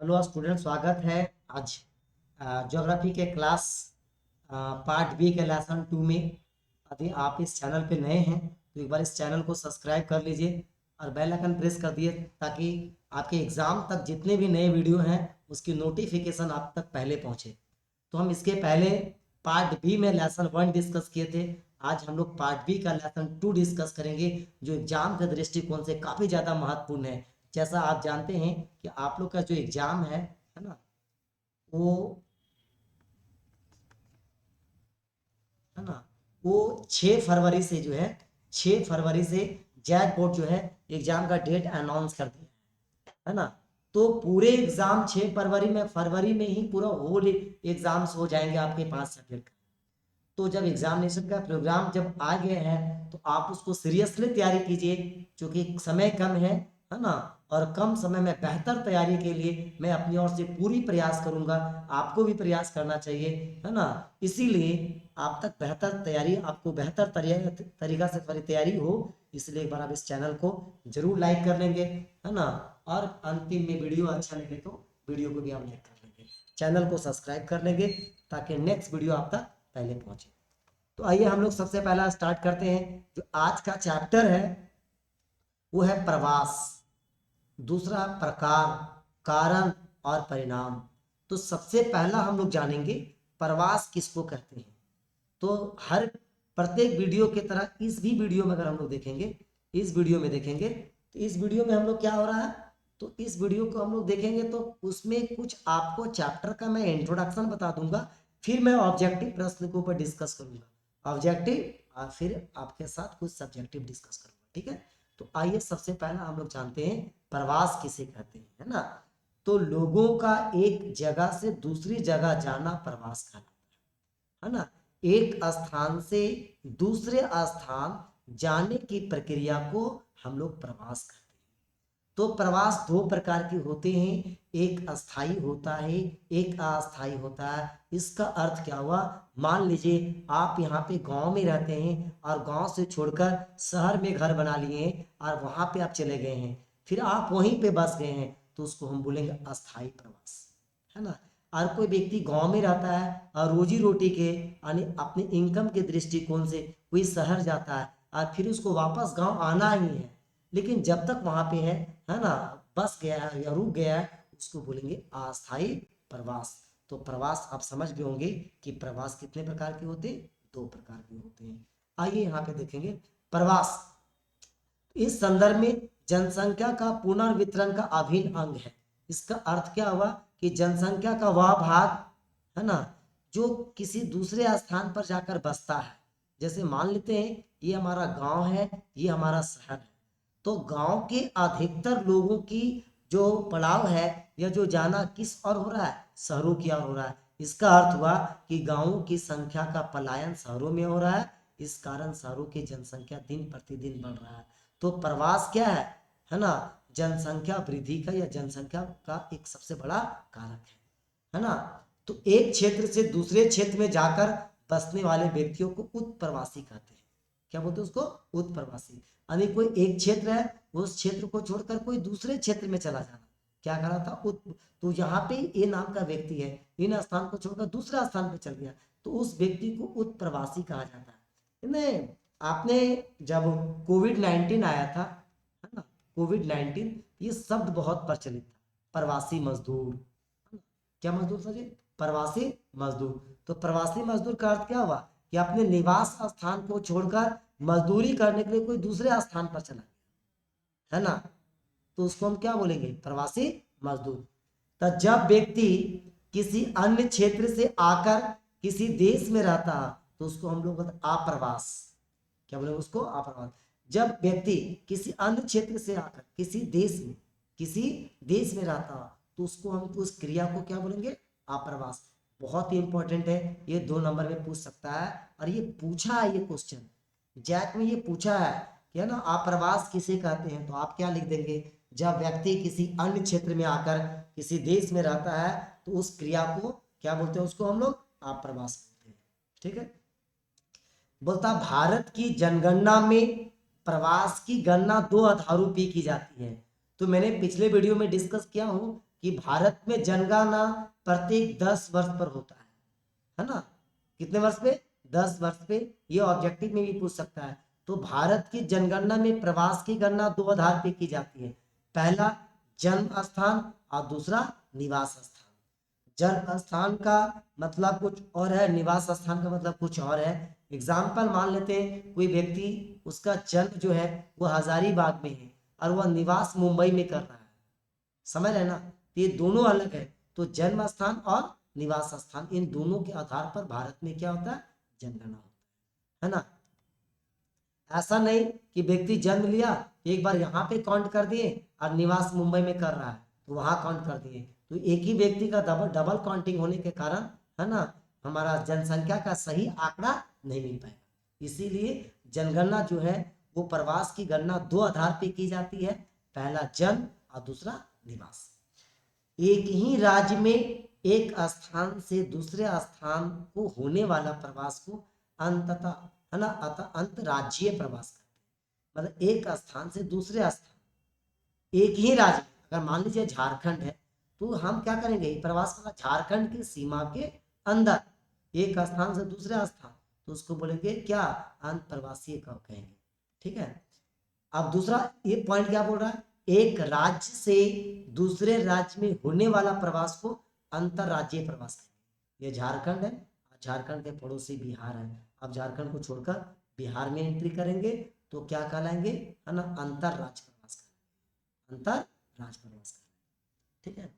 Hello student, स्वागत है आज ज्योग्राफी के क्लास पार्ट बी के लेसन 2 में। यदि आप इस चैनल पे नए हैं तो एक बार इस चैनल को सब्सक्राइब कर लीजिए और बेल आइकन प्रेस कर दिए ताकि आपके एग्ज़ाम तक जितने भी नए वीडियो हैं उसकी नोटिफिकेशन आप तक पहले पहुंचे। तो हम इसके पहले पार्ट बी में लेसन 1 डिस्कस किए थे। आज हम लोग पार्ट बी का लेसन 2 डिस्कस करेंगे जो एग्जाम के दृष्टिकोण से काफ़ी ज़्यादा महत्वपूर्ण है। जैसा आप जानते हैं कि आप लोग का जो एग्जाम है ना, वो है ना, वो 6 फरवरी से जो है 6 फरवरी से जैक बोर्ड जो है एग्जाम का डेट अनाउंस कर दिया है ना। तो पूरे एग्जाम 6 फरवरी में, फरवरी में ही पूरा होल एग्जाम्स हो जाएंगे आपके 5 सब्जेक्ट। तो जब एग्जामिनेशन का प्रोग्राम जब आ गया है तो आप उसको सीरियसली तैयारी कीजिए, क्योंकि समय कम है ना। और कम समय में बेहतर तैयारी के लिए मैं अपनी ओर से पूरी प्रयास करूंगा, आपको भी प्रयास करना चाहिए, है ना। इसीलिए आप तक बेहतर तैयारी, आपको बेहतर तरीका से तैयारी हो, इसलिए एक बार आप इस चैनल को जरूर लाइक कर लेंगे, है ना। और अंतिम में वीडियो अच्छा लगे तो वीडियो को भी आप लाइक कर लेंगे, चैनल को सब्सक्राइब कर लेंगे ताकि नेक्स्ट वीडियो आप तक पहले पहुंचे। तो आइए हम लोग सबसे पहला स्टार्ट करते हैं। जो आज का चैप्टर है वो है प्रवास, दूसरा प्रकार, कारण और परिणाम। तो सबसे पहला हम लोग जानेंगे प्रवास किसको कहते हैं। तो हर प्रत्येक वीडियो की तरह इस भी वीडियो में अगर हम लोग देखेंगे, इस वीडियो में देखेंगे तो इस वीडियो में हम लोग क्या हो रहा है, तो इस वीडियो को हम लोग देखेंगे तो उसमें कुछ आपको चैप्टर का मैं इंट्रोडक्शन बता दूंगा, फिर मैं ऑब्जेक्टिव प्रश्न के ऊपर डिस्कस करूंगा ऑब्जेक्टिव, और फिर आपके साथ कुछ सब्जेक्टिव डिस्कस करूंगा, ठीक है। तो आइए सबसे पहला हम लोग जानते हैं प्रवास किसे कहते हैं, है ना। तो लोगों का एक जगह से दूसरी जगह जाना प्रवास कहलाता है ना। एक स्थान से दूसरे स्थान जाने की प्रक्रिया को हम लोग प्रवास कहते हैं। तो प्रवास दो प्रकार के होते हैं, एक अस्थाई होता है, एक अस्थाई होता है। इसका अर्थ क्या हुआ, मान लीजिए आप यहाँ पे गांव में रहते हैं और गांव से छोड़कर शहर में घर बना लिए हैं और वहां पे आप चले गए हैं, फिर आप वहीं पे बस गए हैं, तो उसको हम बोलेंगे अस्थाई प्रवास, है ना। और कोई व्यक्ति गांव में रहता है और रोजी रोटी के यानी अपने इनकम के दृष्टिकोण से कोई शहर जाता है और फिर उसको वापस गांव आना ही है, लेकिन जब तक वहां पे है ना, बस गया है या रुक गया है, उसको बोलेंगे अस्थाई प्रवास। तो प्रवास आप समझ गए होंगे कि प्रवास कितने प्रकार के होते हैं, दो प्रकार के होते हैं। आइए यहाँ पे देखेंगे प्रवास। इस संदर्भ में जनसंख्या का पुनर्वितरण का अभिन्न अंग है। इसका अर्थ क्या हुआ कि जनसंख्या का वह भाग, है ना, जो किसी दूसरे स्थान पर जाकर बसता है। जैसे मान लेते हैं ये हमारा गांव है, ये हमारा शहर है, तो गांव के अधिकतर लोगों की जो पड़ाव है या जो जाना किस ओर हो रहा है, शहरों की ओर हो रहा है। इसका अर्थ हुआ कि गांवों की संख्या का पलायन शहरों में हो रहा है, इस कारण शहरों की जनसंख्या दिन प्रतिदिन बढ़ रहा है। तो प्रवास क्या है ना, जनसंख्या वृद्धि का या जनसंख्या का एक सबसे बड़ा कारक है ना। तो एक क्षेत्र से दूसरे क्षेत्र में जाकर बसने वाले व्यक्तियों को उत्प्रवासी कहते हैं। क्या बोलते हैं उसको, उत्प्रवासी। यानी कोई एक क्षेत्र है, उस क्षेत्र को छोड़कर कोई दूसरे क्षेत्र में चला जाना, क्या करा था उत। तो यहाँ पे ए नाम का व्यक्ति है, इन स्थान को छोड़कर दूसरा स्थान पे चल गया, तो उस व्यक्ति को उत्प्रवासी कहा जाता है। नहीं, आपने जब कोविड 19 आया था, है ना, कोविड 19, ये शब्द बहुत प्रचलित था, प्रवासी मजदूर, है ना? क्या मजदूर था जी, प्रवासी मजदूर। तो प्रवासी मजदूर का अर्थ क्या हुआ कि अपने निवास स्थान को छोड़कर मजदूरी करने के लिए कोई दूसरे स्थान पर चला गया, है ना। तो उसको हम क्या बोलेंगे, प्रवासी मजदूर। तो जब व्यक्ति किसी अन्य क्षेत्र से आकर किसी देश में रहता है तो उसको हम लोग बोलते आप्रवास। क्या बोले उसको, आप्रवास। जब व्यक्ति किसी अन्य क्षेत्र से आकर किसी देश में रहता है तो उसको हम उस क्रिया को क्या बोलेंगे, आप्रवास। बहुत ही इंपॉर्टेंट है, ये 2 नंबर में पूछ सकता है। और ये पूछा है, ये क्वेश्चन जैक में ये पूछा है कि, है ना, आप्रवास किसे कहते हैं, तो आप क्या लिख देंगे, जब व्यक्ति किसी अन्य क्षेत्र में आकर किसी देश में रहता है तो उस क्रिया को क्या बोलते हैं, उसको हम लोग आप्रवास बोलते हैं, ठीक है। बोलता भारत की जनगणना में प्रवास की गणना 2 आधारों पर की जाती है। तो मैंने पिछले वीडियो में डिस्कस किया हूं कि भारत में जनगणना प्रत्येक 10 वर्ष पर होता है ना? कितने वर्ष पे? 10 वर्ष पे। ये ऑब्जेक्टिव में भी पूछ सकता है। तो भारत की जनगणना में प्रवास की गणना 2 आधार पे की जाती है। पहला जन्म स्थान और दूसरा निवास स्थान। जन्म स्थान का मतलब कुछ और है, निवास स्थान का मतलब कुछ और है। एग्जाम्पल मान लेते हैं, कोई व्यक्ति उसका जन्म जो है वो हजारीबाग में है और वह निवास मुंबई में कर रहा है, समझ रहे ना? तो ये दोनों अलग है। तो जन्म स्थान और निवास स्थान, इन दोनों के आधार पर भारत में क्या होता है? जनगणना होता है ना? ऐसा नहीं कि व्यक्ति जन्म लिया, एक बार यहाँ पे काउंट कर दिए और निवास मुंबई में कर रहा है तो वहां काउंट कर दिए। तो एक ही व्यक्ति का डबल डबल काउंटिंग होने के कारण, है ना, हमारा जनसंख्या का सही आंकड़ा नहीं मिल पाएगा। इसीलिए जनगणना जो है वो प्रवास की गणना 2 आधार पे की जाती है। पहला जन्म और दूसरा निवास। एक ही राज्य में एक स्थान से दूसरे स्थान को होने वाला प्रवास को अंततः, है ना, अंतरराज्यीय प्रवास करते हैं। मतलब एक स्थान से दूसरे स्थान, एक ही राज्य में, अगर मान लीजिए झारखंड है तो हम क्या करेंगे? प्रवास का झारखंड की सीमा के अंदर एक स्थान से दूसरे स्थान, तो उसको बोलेंगे क्या? अंतरप्रवासीय कहेंगे। ठीक है। अब दूसरा ये पॉइंट क्या बोल रहा है? एक राज्य से दूसरे राज्य में होने वाला प्रवास को अंतरराज्यीय प्रवास कहेंगे। ये झारखंड है, झारखंड के पड़ोसी बिहार है। अब झारखंड को छोड़कर बिहार में एंट्री करेंगे तो क्या कहलाएंगे? है ना, अंतरराज्य प्रवास करेंगे, अंतरराज्य प्रवास करेंगे। ठीक है।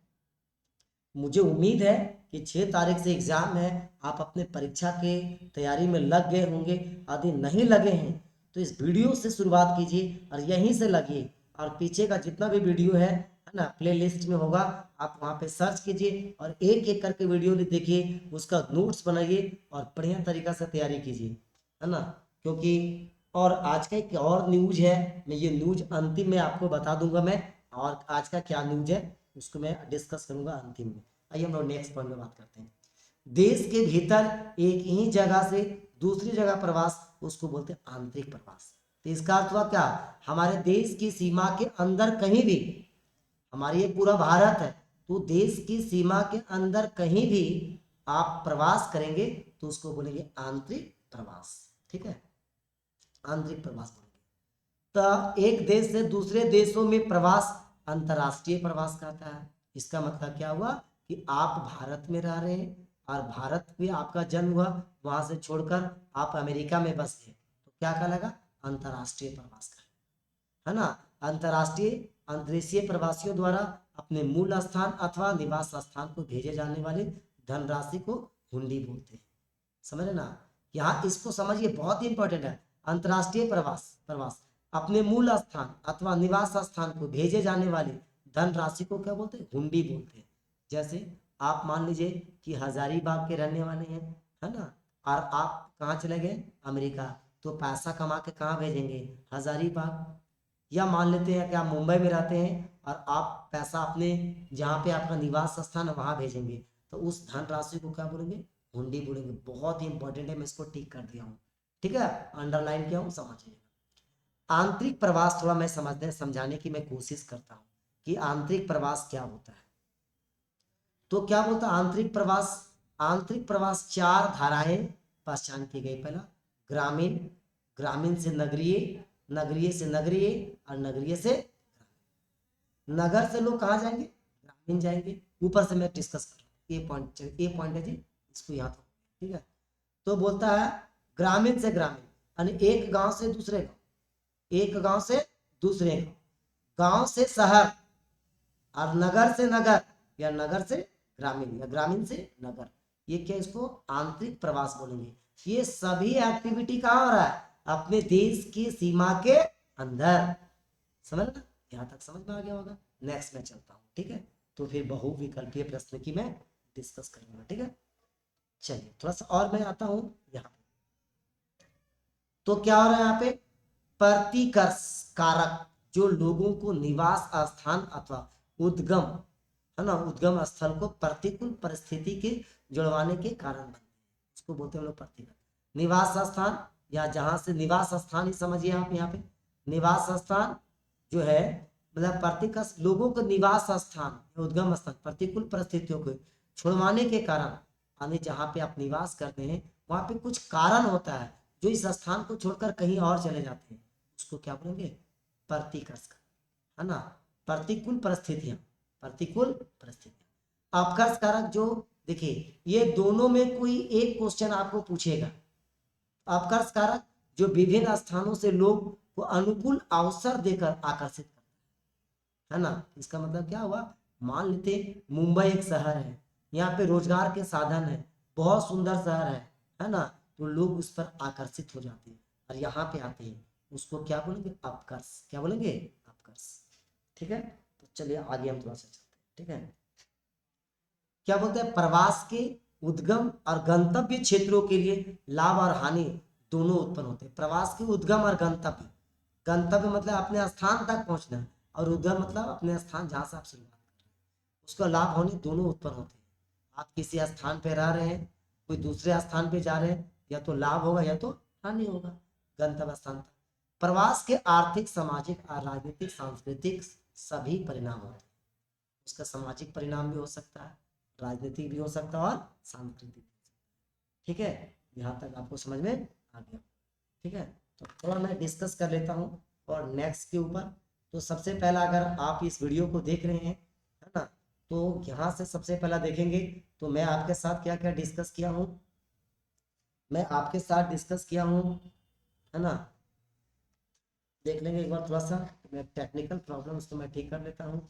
मुझे उम्मीद है कि 6 तारीख से एग्जाम है, आप अपने परीक्षा के तैयारी में लग गए होंगे। यदि नहीं लगे हैं तो इस वीडियो से शुरुआत कीजिए और यहीं से लगिए, और पीछे का जितना भी वीडियो है ना, प्लेलिस्ट में होगा, आप वहाँ पे सर्च कीजिए और एक एक करके वीडियो देखिए, उसका नोट्स बनाइए और बढ़िया तरीका से तैयारी कीजिए, है ना। क्योंकि और आज का एक और न्यूज है, मैं ये न्यूज अंतिम में आपको बता दूंगा मैं, और आज का क्या न्यूज है उसको मैं डिस्कस करूंगा अंतिम में। आइए हम लोग नेक्स्ट पॉइंट में बात करते हैं। देश के भीतर एक ही जगह से दूसरी जगह प्रवास, उसको बोलते हैं आंतरिक प्रवास। तो इसका अर्थ हुआ क्या? हमारे देश की सीमा के अंदर कहीं भी, हमारी ये पूरा भारत है, तो देश की सीमा के अंदर कहीं भी आप प्रवास करेंगे तो उसको बोलेंगे आंतरिक प्रवास। ठीक है, आंतरिक प्रवास बोलेंगे। तो एक देश से दूसरे देशों में प्रवास अंतरराष्ट्रीय प्रवास कहता है। इसका मतलब क्या हुआ कि आप भारत में रह रहे हैं और भारत में आपका जन्म हुआ, वहां से छोड़कर आप अमेरिका में बस गए तो क्या कहलाएगा? अंतरराष्ट्रीय प्रवास का, है ना। अंतरराष्ट्रीय अंतर्देशीय प्रवासियों द्वारा अपने मूल स्थान अथवा निवास स्थान को भेजे जाने वाले धनराशि को हुंडी बोलते हैं। समझ रहे ना? यहाँ इसको समझिए, बहुत ही इंपॉर्टेंट है। अंतरराष्ट्रीय प्रवास अपने मूल स्थान अथवा निवास स्थान को भेजे जाने वाली धनराशि को क्या बोलते हैं? हुंडी बोलते हैं। जैसे आप मान लीजिए कि हजारीबाग के रहने वाले हैं, है ना, और आप कहाँ चले गए? अमेरिका, तो पैसा कमा के कहाँ भेजेंगे? हजारीबाग। या मान लेते हैं कि आप मुंबई में रहते हैं और आप पैसा अपने जहाँ पे आपका निवास स्थान है वहां भेजेंगे, तो उस धनराशि को क्या बोलेंगे? हुंडी बोलेंगे। बहुत ही इंपॉर्टेंट है, मैं इसको टिक कर दिया हूँ। ठीक है, अंडरलाइन किया हूँ, समझिए। आंतरिक प्रवास थोड़ा मैं समझाने की मैं कोशिश करता हूँ कि आंतरिक प्रवास क्या होता है। तो क्या बोलता है आंतरिक प्रवास? आंतरिक प्रवास 4 धाराएं पहचान की गई। पहला ग्रामीण, ग्रामीण से नगरीय, नगरीय से नगरीय और नगरीय से नगर से लोग कहाँ जाएंगे? ग्रामीण जाएंगे। ऊपर से मैं डिस्कस कर रहा हूँ, ये पॉइंट है जी, इसको याद रखो। ठीक है, तो बोलता है ग्रामीण से ग्रामीण, यानी एक गांव से दूसरे गांव, एक गांव से दूसरे गांव, गांव से शहर, और नगर से नगर, या नगर से ग्रामीण, या ग्रामीण से नगर। ये क्या? इसको आंतरिक प्रवास बोलेंगे। ये सभी एक्टिविटी कहाँ हो रहा है? अपने देश की सीमा के अंदर। समझ ना? यहाँ तक समझ में आ गया होगा। नेक्स्ट में चलता हूँ। ठीक है, तो फिर बहुविकल्पीय प्रश्न की मैं डिस्कस करूंगा। ठीक है, चलिए थोड़ा सा और मैं आता हूँ यहाँ पे। तो क्या हो रहा है यहाँ पे? प्रतिकर्ष कारक जो लोगों को निवास स्थान अथवा उद्गम, है ना, उद्गम स्थल को प्रतिकूल परिस्थिति के जुड़वाने के कारण बनते हैं, उसको बोलते हैं लोग प्रतिकर्ष। निवास स्थान, या जहां से निवास स्थान ही समझिए आप, यहाँ पे निवास स्थान जो है मतलब प्रतिकर्ष लोगों के निवास स्थान, उद्गम स्थान, प्रतिकूल परिस्थितियों को छुड़वाने के कारण, यानी जहाँ पे आप निवास करते हैं वहाँ पे कुछ कारण होता है जो इस स्थान को छोड़कर कहीं और चले जाते हैं, उसको क्या बोलेंगे? प्रतिकर्ष, है ना। प्रतिकूल परिस्थितियां, प्रतिकूल परिस्थितियां। अपकर्ष कारक जो, देखिए ये दोनों में कोई एक क्वेश्चन आपको पूछेगा। अपकर्ष कारक जो विभिन्न स्थानों से लोग को अनुकूल अवसर देकर आकर्षित करता है ना। इसका मतलब क्या हुआ? मान लेते मुंबई एक शहर है, यहाँ पे रोजगार के साधन है, बहुत सुंदर शहर है ना, तो लोग उस पर आकर्षित हो जाते हैं और यहाँ पे आते हैं, उसको क्या बोलेंगे? अपकर्ष। क्या बोलेंगे? अपकर्ष। ठीक है, तो चलिए आगे हम थोड़ा सा चलते हैं। ठीक है, क्या बोलते हैं? प्रवास के उद्गम और गंतव्य क्षेत्रों के लिए लाभ और हानि दोनों उत्पन्न होते हैं। प्रवास के उद्गम और गंतव्य, गंतव्य मतलब अपने स्थान तक पहुंचना, और उद्गम मतलब अपने स्थान जहां से आप शुरुआत कर रहे हैं, उसका लाभ हानि दोनों उत्पन्न होते हैं। आप किसी स्थान पे रह रहे हैं, कोई दूसरे स्थान पे जा रहे हैं, या तो लाभ होगा या तो हानि होगा गंतव्य स्थान तक। प्रवास के आर्थिक, सामाजिक और राजनीतिक, सांस्कृतिक सभी परिणाम होते हैं। उसका सामाजिक परिणाम भी हो सकता है, राजनीतिक भी हो सकता है और सांस्कृतिक। ठीक है, यहाँ तक आपको समझ में आ गया? ठीक है, तो थोड़ा मैं डिस्कस कर लेता हूँ और नेक्स्ट के ऊपर। तो सबसे पहला, अगर आप इस वीडियो को देख रहे हैं, है ना, तो यहाँ से सबसे पहला देखेंगे तो मैं आपके साथ क्या क्या डिस्कस किया हूँ, मैं आपके साथ डिस्कस किया हूँ, है ना। देख लेंगे एक बार थोड़ा सा, मैं टेक्निकल प्रॉब्लम उसको मैं ठीक कर लेता हूँ।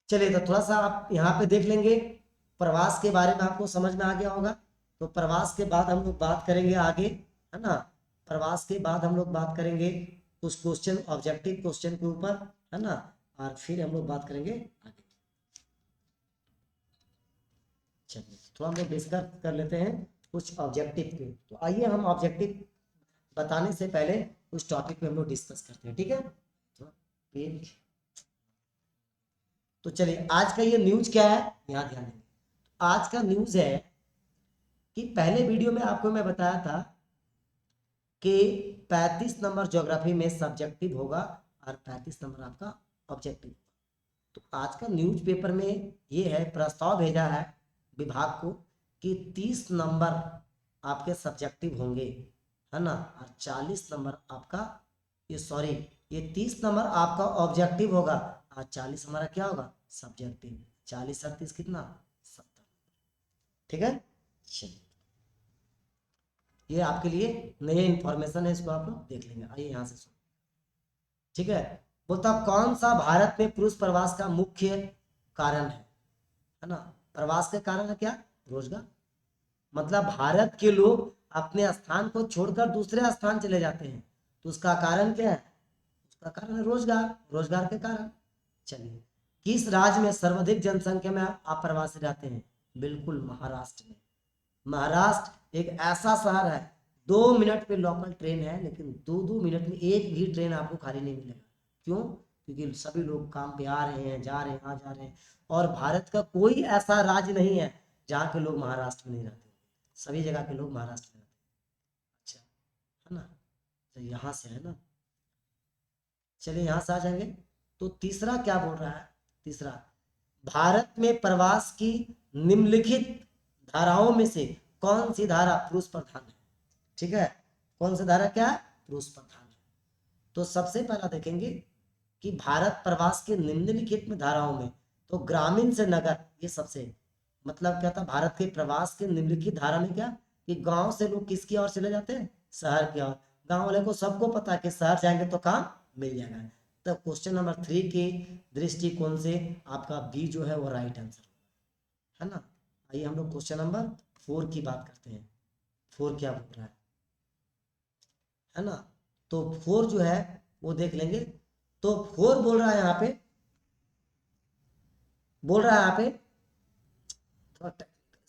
चलिए, तो थोड़ा सा आप यहाँ पे देख लेंगे, प्रवास के बारे में आपको समझ में आ गया होगा। तो प्रवास के बाद हम लोग बात करेंगे आगे, है ना। प्रवास के बाद हम लोग बात करेंगे कुछ क्वेश्चन, ऑब्जेक्टिव क्वेश्चन के ऊपर, है ना, और फिर हम लोग बात करेंगे आगे। चलिए, थोड़ा हम लोग डिस्कस कर लेते हैं कुछ ऑब्जेक्टिव के। तो आइए हम ऑब्जेक्टिव बताने से पहले उस टॉपिक पे हम लोग डिस्कस करते हैं। ठीक है, तो पेज, तो चलिए आज का ये न्यूज क्या है, यहाँ ध्यान देंगे। आज का न्यूज है कि पहले वीडियो में आपको मैं बताया था कि 35 नंबर ज्योग्राफी में सब्जेक्टिव होगा और 35 नंबर आपका ऑब्जेक्टिव। तो आज का न्यूज पेपर में ये है, प्रस्ताव भेजा है विभाग को कि 30 नंबर आपके सब्जेक्टिव होंगे, है ना, और 40 नंबर आपका, ये सॉरी, ये 30 नंबर आपका ऑब्जेक्टिव होगा और 40 हमारा क्या होगा? सब्जेक्टिव। 40 और 30 कितना? 70। ठीक है, चलिए, ये आपके लिए नई इंफॉर्मेशन है, इसको आप लोग देख लेंगे। आइए यहाँ से सुनो। ठीक है, बोलता कौन सा भारत में पुरुष प्रवास का मुख्य कारण है ना। प्रवास के कारण है क्या? रोजगार। मतलब भारत के लोग अपने स्थान को छोड़कर दूसरे स्थान चले जाते हैं, तो उसका कारण क्या है? उसका कारण है रोजगार, रोजगार के कारण। चलिए, किस राज्य में सर्वाधिक जनसंख्या में अप्रवासी रहते हैं? बिल्कुल महाराष्ट्र में। महाराष्ट्र एक ऐसा शहर है, 2 मिनट पे लोकल ट्रेन है, लेकिन 2-2 मिनट में एक भी ट्रेन आपको खाली नहीं मिलेगा। क्यों? क्योंकि सभी लोग काम पे आ रहे हैं, जा रहे हैं, आ जा रहे हैं। और भारत का कोई ऐसा राज्य नहीं है जहाँ के लोग महाराष्ट्र में नहीं रहते, सभी जगह के लोग महाराष्ट्र में रहते हैं। अच्छा, है ना, तो यहाँ से है ना। चलिए यहाँ से आ जाएंगे। तो तीसरा क्या बोल रहा है? तीसरा, भारत में प्रवास की निम्नलिखित धाराओं में से कौन सी धारा पुरुष प्रधान है? ठीक है, कौन सी धारा क्या है? पुरुष प्रधान है। तो सबसे पहला देखेंगे कि भारत प्रवास के निम्नलिखित में धाराओं में, तो ग्रामीण से नगर, ये सबसे, मतलब क्या था भारत के प्रवास के निम्नलिखित धारा में, क्या कि गांव से लोग किसकी ओर चले जाते हैं? शहर की ओर। गांव वाले को सबको पता है कि शहर जाएंगे तो काम मिल जाएगा। तो क्वेश्चन नंबर 3 के दृष्टिकोण से आपका बी जो है वो राइट आंसर है ना। आइए हम लोग क्वेश्चन नंबर 4 की बात करते हैं। 4 क्या बोल रहा है ना। तो 4 जो है वो देख लेंगे। तो 4 बोल रहा है यहाँ पे, बोल रहा है यहाँ पे, थोड़ा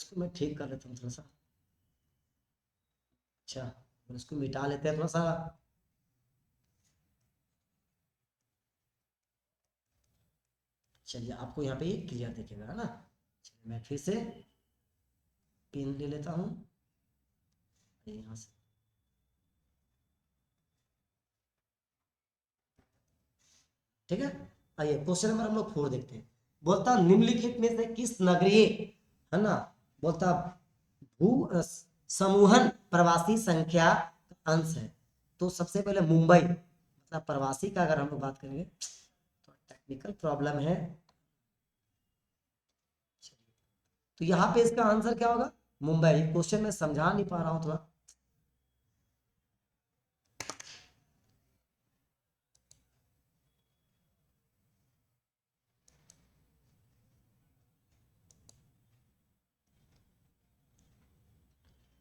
इसको मैं ठीक कर लेता हूँ थोड़ा सा। अच्छा, इसको मिटा लेते हैं थोड़ा सा। चलिए, आपको यहाँ पे ये क्लियर दिखेगा, है ना। चलिए, मैं फिर से पेन ले लेता हूँ यहाँ से। ठीक है, आइए क्वेश्चन नंबर हम लोग 4 देखते हैं। बोलता निम्नलिखित में से किस नगरीय, है ना, बोलता भू समूहन प्रवासी संख्या का अंश है। तो सबसे पहले मुंबई, मतलब प्रवासी का अगर हम लोग बात करेंगे तो टेक्निकल प्रॉब्लम है। तो यहाँ पे इसका आंसर क्या होगा, मुंबई। क्वेश्चन में समझा नहीं पा रहा हूँ थोड़ा।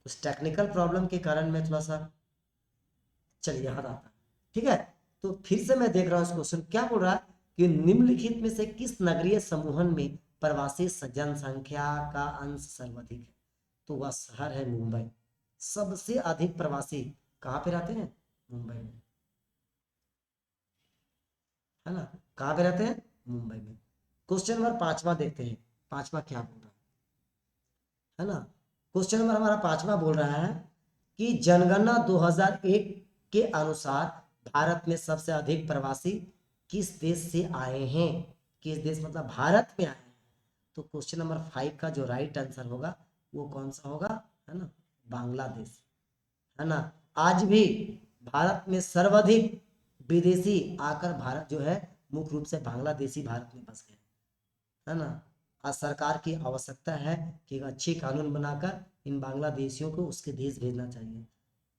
उस टेक्निकल प्रॉब्लम के कारण मैं थोड़ा सा, चलिए याद आता है। ठीक है, तो फिर से मैं देख रहा हूँ इस क्वेश्चन क्या बोल रहा है कि निम्नलिखित में से किस नगरीय समूहन में प्रवासी जनसंख्या का अंश सर्वाधिक है। तो वह शहर है मुंबई। सबसे अधिक प्रवासी कहाँ पे रहते हैं, मुंबई में, है ना। कहाँ पे रहते हैं, मुंबई में। क्वेश्चन नंबर 5वां देखते हैं, 5वां क्या बोल रहा है ना। क्वेश्चन नंबर हमारा 5वां बोल रहा है कि जनगणना 2001 के अनुसार भारत में सबसे अधिक प्रवासी किस देश से आए हैं। किस देश मतलब भारत में आए हैं। तो क्वेश्चन नंबर 5 का जो राइट आंसर होगा वो कौन सा होगा, है ना, बांग्लादेश, है ना। आज भी भारत में सर्वाधिक विदेशी आकर भारत जो है मुख्य रूप से बांग्लादेशी भारत में बस गए, है ना। आज सरकार की आवश्यकता है कि एक अच्छी कानून बनाकर इन बांग्लादेशियों को उसके देश भेजना चाहिए।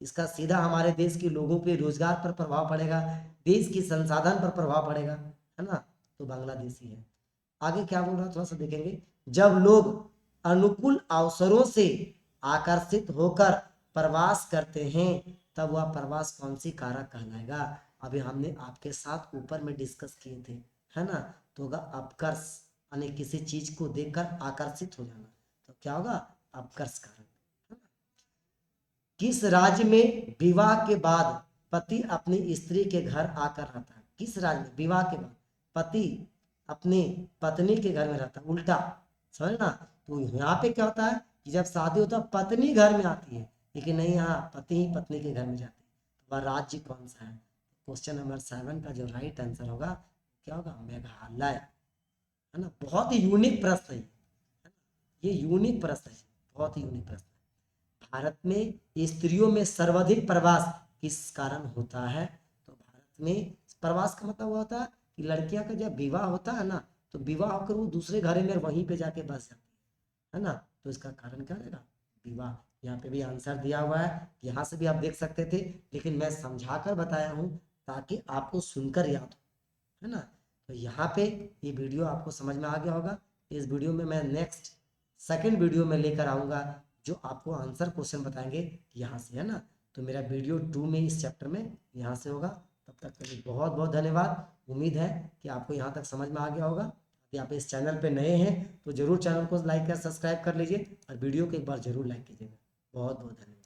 इसका सीधा हमारे देश के लोगों पे रोजगार पर प्रभाव पड़ेगा, देश की संसाधन पर प्रभाव पड़ेगा, है ना। तो बांग्लादेशी है। आगे क्या बोल रहा है थोड़ा सा देखेंगे। जब लोग अनुकूल अवसरों से आकर्षित होकर प्रवास करते हैं तब वह प्रवास कौन सी कारक कहलाएगा। अभी हमने आपके साथ ऊपर में डिस्कस किए थे, है ना। तो होगा अपकर्ष, यानी किसी चीज को देखकर आकर्षित हो जाना। तो क्या होगा, अपकर्ष कारक। किस राज्य में विवाह के बाद पति अपनी स्त्री के घर आकर रहता है। किस राज्य में विवाह के बाद पति अपनी पत्नी के घर में रहता है, उल्टा, समझ ना। तो यहाँ पे क्या होता है कि जब शादी होता है पत्नी घर में आती है, लेकिन नहीं, यहाँ पति ही पत्नी के घर में जाती है। तो वह राज्य कौन सा है। क्वेश्चन नंबर 7 का जो राइट आंसर होगा क्या होगा, मेघालय, है ना। बहुत ही यूनिक प्रश्न है ये, यूनिक प्रश्न है, बहुत ही यूनिक प्रश्न है। भारत में स्त्रियों में सर्वाधिक प्रवास किस कारण होता है। तो भारत में प्रवास का मतलब हुआ होता है कि लड़कियां का जब विवाह होता है ना, तो विवाह होकर वो दूसरे घर में वहीं पे जाके बस जाती है ना। तो इसका कारण क्या रहेगा, विवाह। यहाँ पे भी आंसर दिया हुआ है, यहाँ से भी आप देख सकते थे, लेकिन मैं समझा कर बताया हूँ ताकि आपको सुनकर याद हो, है ना। तो यहाँ पे ये वीडियो आपको समझ में आ गया होगा। इस वीडियो में मैं नेक्स्ट सेकंड वीडियो में लेकर आऊँगा जो आपको आंसर क्वेश्चन बताएंगे यहाँ से, है ना। तो मेरा वीडियो 2 में इस चैप्टर में यहाँ से होगा। तब तक के लिए बहुत बहुत धन्यवाद। उम्मीद है कि आपको यहाँ तक समझ में आ गया होगा। यदि आप इस चैनल पे नए हैं तो जरूर चैनल को लाइक या सब्सक्राइब कर लीजिए और वीडियो को एक बार जरूर लाइक कीजिएगा। बहुत बहुत धन्यवाद।